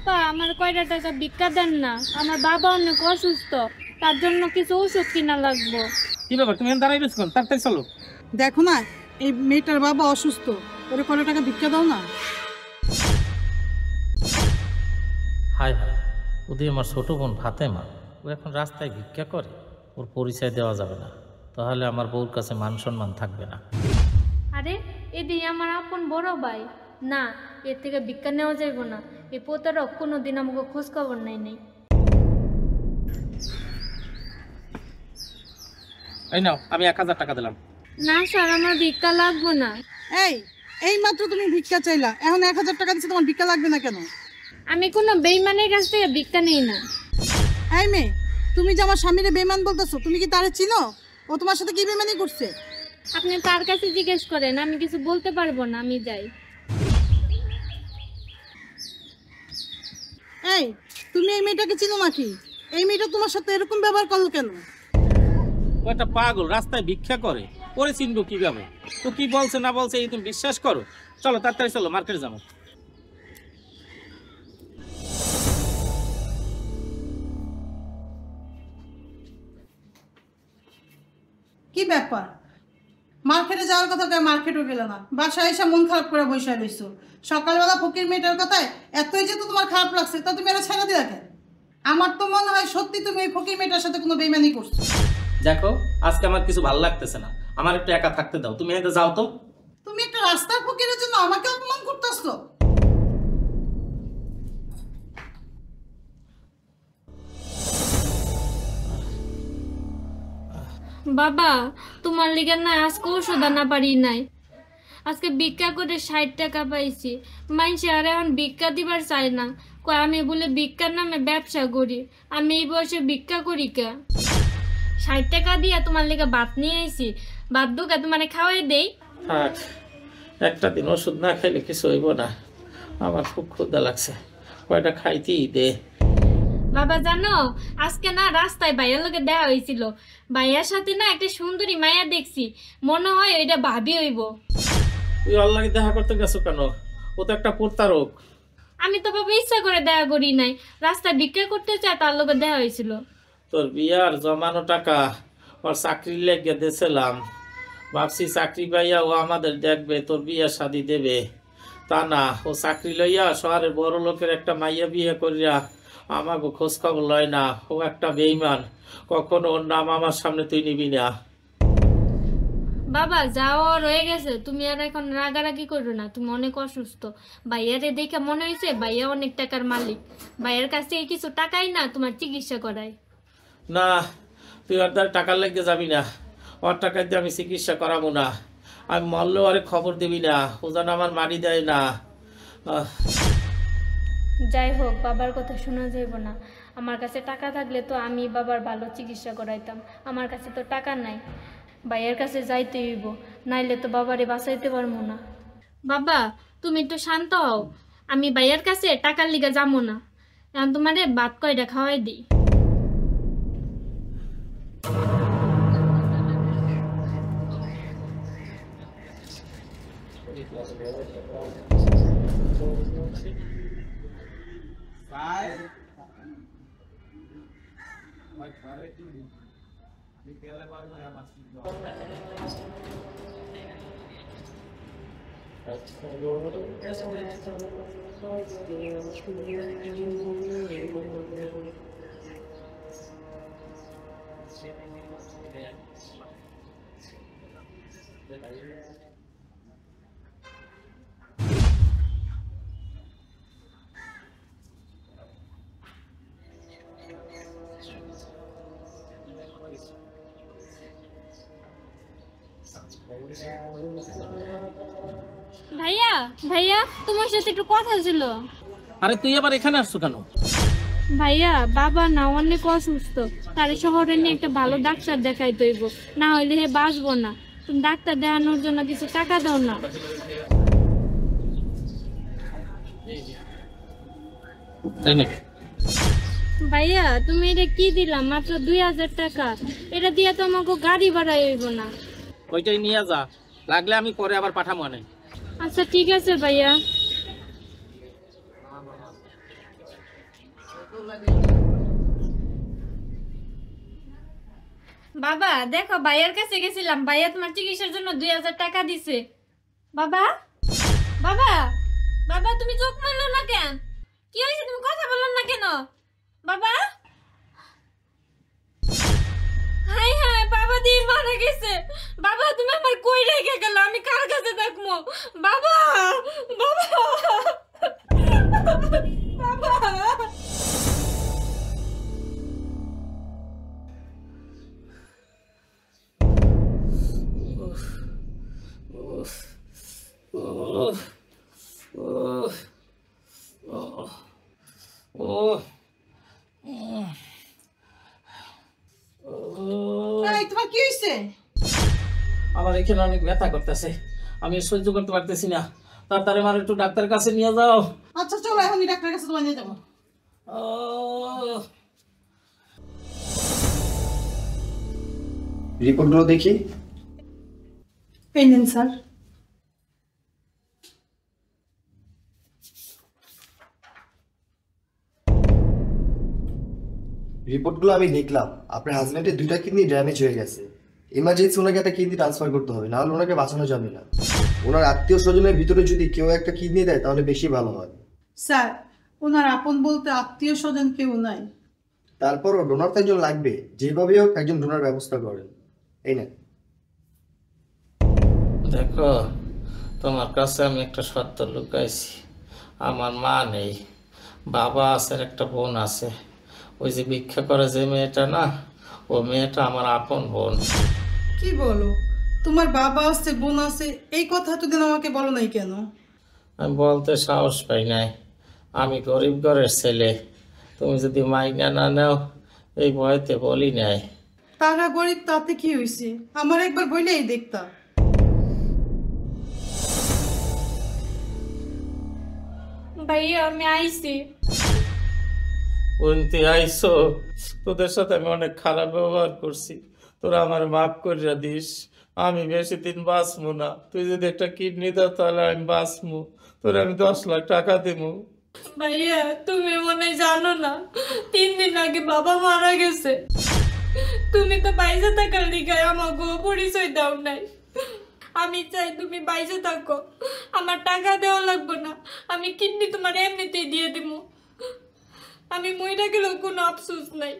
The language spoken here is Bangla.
আপা আমার কয়টা টাকা ভিক্ষা দেন না, আমার বাবা অনেক অসুস্থ, তার জন্য কিছু ওষুধ কিনা লাগবো। কি ব্যাপার, তুমি দাঁড়াই রয়েছো কেন? তাড়াতাড়ি চলো। দেখো না, এই মেয়েটার বাবা অসুস্থ, ওরে কত টাকা ভিক্ষা দাও না। হায় হায়, ওদের আমার ছোট বোন ফাতেমা, ও এখন রাস্তায় ভিক্ষা করে। ওর পরিচয় দেওয়া যাবে না, তাহলে আমার বউর কাছে মান সম্মান থাকবে না। আরে এদি আমার আপন বড় ভাই, না এর থেকে ভিক্ষা নেওয়া যাইব না। এই প্রতারক কোনোদিন আমাকে খোঁজ খবর নেই। এই নাও, আমি 1000 টাকা দিলাম। না স্যার, আমার ভিক্ষা লাগবো না। এই এই মাত্র তুমি ভিক্ষা চাইলা, এখন 1000 টাকা দিচ্ছে, তোমার ভিক্ষা লাগবে না কেন? আমি কোনো বেইমানের কাছ থেকে ভিক্ষা নেই না। এই মেয়ে, তুমি যে আমার স্বামীরে বেইমান বলতেছো, তুমি কি তারে চিনো? ও তোমার সাথে কি বেইমানি করছে? আপনি তার কাছে জিজ্ঞেস করেন, আমি কিছু বলতে পারবো না, আমি যাই। এই তুমি এই মেয়েটাকে চিনো নাকি? এই মেয়েটা তোমার সাথে এরকম ব্যবহার করলো কেন? ও একটা পাগল, রাস্তায় ভিক্ষা করে, পরে চিনবো কিভাবে? তো কি বলছে না বলছে এই তুমি বিশ্বাস করো? চলো তাড়াতাড়ি চলো, মার্কেটে যাবো। কি ব্যাপার, মার্কেটে যাওয়ার কথা কয় মার্কেটও গেল না, বাসায় এসে মন খারাপ করে বসে রইছো। সকালবেলা ফকির মেয়েটার কথায় এতই যে তো তোমার খারাপ লাগছে, তা তুমি এরা ছেড়ে দিয়ে কেন? আমার তো মনে হয় সত্যি তুমি এই ফকির মেয়েটার সাথে কোনো বেইমানি করছো। দেখো, আজকে আমার কিছু ভালো লাগতেছে না, আমার একটু একা থাকতে দাও। তুমি এতে যাও তো। তুমি একটা রাস্তার ফকিরের জন্য আমাকে অপমান করতেছো। বাবা, তোমার লিগে না আজকে ওষুধ আনা পারি নাই। আজকে ভিক্ষা করে 60 টাকা পাইছি। মাইনসে আর এখন ভিক্ষা দিবার চাই না, কয় আমি বলে ভিক্ষার নামে ব্যবসা করি। আমি এই বয়সে ভিক্ষা করি কে? 60 টাকা দিয়া তোমার লিগে ভাত নিয়ে আইছি, ভাত দুকা তোমার খাওয়াই দেই। থাক, একটা দিন ওষুধ না খাইলে কিছু হইব না। আমার খুব ক্ষুধা লাগছে, কয়টা খাইতেই দে। বাবা জানো, আজকে না রাস্তায় ভাইয়ার লোকে দেখা হয়েছিল। ভাইয়ার সাথে না একটা সুন্দরী মায়া দেখছি, মনে হয় ওইটা ভাবি হইব। তুই আল্লাহকে দেখা করতে গেছো কেন? ও তো একটা প্রতারক। আমি তো বাবা ইচ্ছা করে দেখা করি নাই, রাস্তায় ভিক্ষা করতে চায় তার লোকে দেখা হয়েছিল। তোর বিয়ার জমানো টাকা ওর চাকরির লেগে দিয়েছিলাম, ভাবছি চাকরি পাইয়া ও আমাদের দেখবে, তোর বিয়ার শাদি দেবে। তা না, ও চাকরি লইয়া শহরের বড় লোকের একটা মাইয়া বিয়ে করিয়া আমাকে খোঁজ খবর লয় না। ও একটা বেইমান, কখনো ওর নাম আমার সামনে তুই নিবি না। বাবা যাও, রয়ে গেছে, তুমি আর এখন রাগারাগি করো না। তুমি অনেক অসুস্থ, ভাইয়ারে দেখে মনে হয়েছে ভাইয়া অনেক টাকার মালিক। ভাইয়ের কাছ থেকে কিছু টাকাই না তোমার চিকিৎসা করায়। না, তুই ওর দ্বারা টাকার লেগে যাবি না, ওর টাকা দিয়ে আমি চিকিৎসা করাবো না। আমি মরলেও আরে খবর দিবি না, ও যেন আমার মারি দেয় না। যাই হোক, বাবার কথা শোনা যাইব না। আমার কাছে টাকা থাকলে তো আমি বাবার ভালো চিকিৎসা করাইতাম। আমার কাছে তো টাকা নাই, ভাইয়ের কাছে যাইতে হইব, নাইলে তো বাবারে বাঁচাইতে পারবো না। বাবা তুমি একটু শান্ত হও, আমি ভাইয়ের কাছে টাকার লিগা যাবো না। এখন তোমারে ভাত কয়টা খাওয়াই দিই। ভাইয়া ভাইয়া, তোমার সাথে একটু কথা ছিল। আরে তুই আবার এখানে আসছো কেন? ভাইয়া বাবা না অনেক অসুস্থ, তার শহরে নিয়ে একটা ভালো ডাক্তার দেখাই দইব, না হইলে হে বাঁচবো না। তুমি ডাক্তার দেখানোর জন্য কিছু টাকা দাও না। ভাইয়া তুমি এটা কি দিলাম, মাত্র 2000 টাকা, এটা দিয়ে তো আমাকে গাড়ি ভাড়া হইব না। ওইটাই নিয়ে যা, লাগলে আমি পরে আবার পাঠাবো না। আচ্ছা ঠিক আছে ভাইয়া। বাবা দেখো ভাইয়ের কাছে গেছিলাম, ভাইয়া তোমার চিকিৎসার জন্য 2000 টাকা দিছে। বাবা বাবা বাবা তুমি চোখ মারলো না কেন? কি হয়েছে, তুমি কথা বললো না কেন? বাবা হাই হাই, বাবা দিয়ে মারা গেছে। বাবা তুমি আমার কই রেখে গেল, আমি কার কাছে থাকবো? বাবা বাবা বাবা এই, তোমার কি হয়েছে? আমার এখানে অনেক ব্যথা করতেছে, আমি সহ্য করতে পারতেছি না। তাড়াতাড়ি আমার একটু ডাক্তারের কাছে নিয়ে যাও। আচ্ছা চলো, এখনই ডাক্তারের কাছে তোমার নিয়ে যাবো। রিপোর্টগুলো দেখি। এই নেন স্যার। রিপোর্টগুলো আমি দেখলাম, আপনার হাজবেন্ডের 2টা কিডনি ড্যামেজ হয়ে গেছে। ইমার্জেন্সি ওনাকে একটা কিডনি ট্রান্সফার করতে হবে, নাহলে ওনাকে বাঁচানো যাবে না। ওনার আত্মীয় স্বজনের ভিতরে যদি কেউ একটা কিডনি দেয় তাহলে বেশি ভালো হয়। স্যার, ওনার আপন বলতে আত্মীয় স্বজন কেউ নাই। তারপরও ডোনার তো একজন লাগবে, যেভাবেই হোক একজন ডোনার ব্যবস্থা করেন। এই না, দেখো তোমার কাছে আমি একটা সত্য লুকাইছি। আমার মা নেই, বাবা আছে, আর একটা বোন আছে। ওই যে ভিক্ষা করে যে মেয়েটা না, ও মেয়েটা আমার আপন বোন। কি বলো? তোমার বাবা আছে, বোন আছে, এই কথা এতদিন আমাকে বলো নাই কেন? আমি বলতে সাহস পাই নাই, আমি গরিব ঘরের ছেলে। তুমি যদি মাইনা না নাও এই ভয়তে বলি নাই। তারা গরিব তাতে কি হয়েছে? আমার একবার বললেই দেখতা। ভাইয়া আমি আইছি। বলতে আইসো, তোদের সাথে আমি অনেক খারাপ ব্যবহার করছি, তোরা আমার মাফ করিয়া দিস। আমি বেশি দিন বাঁচবো না, তুই যদি একটা কিডনি দাও তাহলে আমি বাঁচবো, তোর আমি 10 লাখ টাকা দেবো। ভাইয়া তুমি মনে হয় জানো না, 3 দিন আগে বাবা মারা গেছে। তুমি তো বাইসে থাকার লিগায় আমাকে পরিচয় দাও নাই। আমি চাই তুমি বাইসে থাকো, আমার টাকা দেওয়া লাগবে না, আমি কিডনি তোমার এমনিতেই দিয়ে দিব। আমি মইরা গেলেও কোনো আফসোস নাই।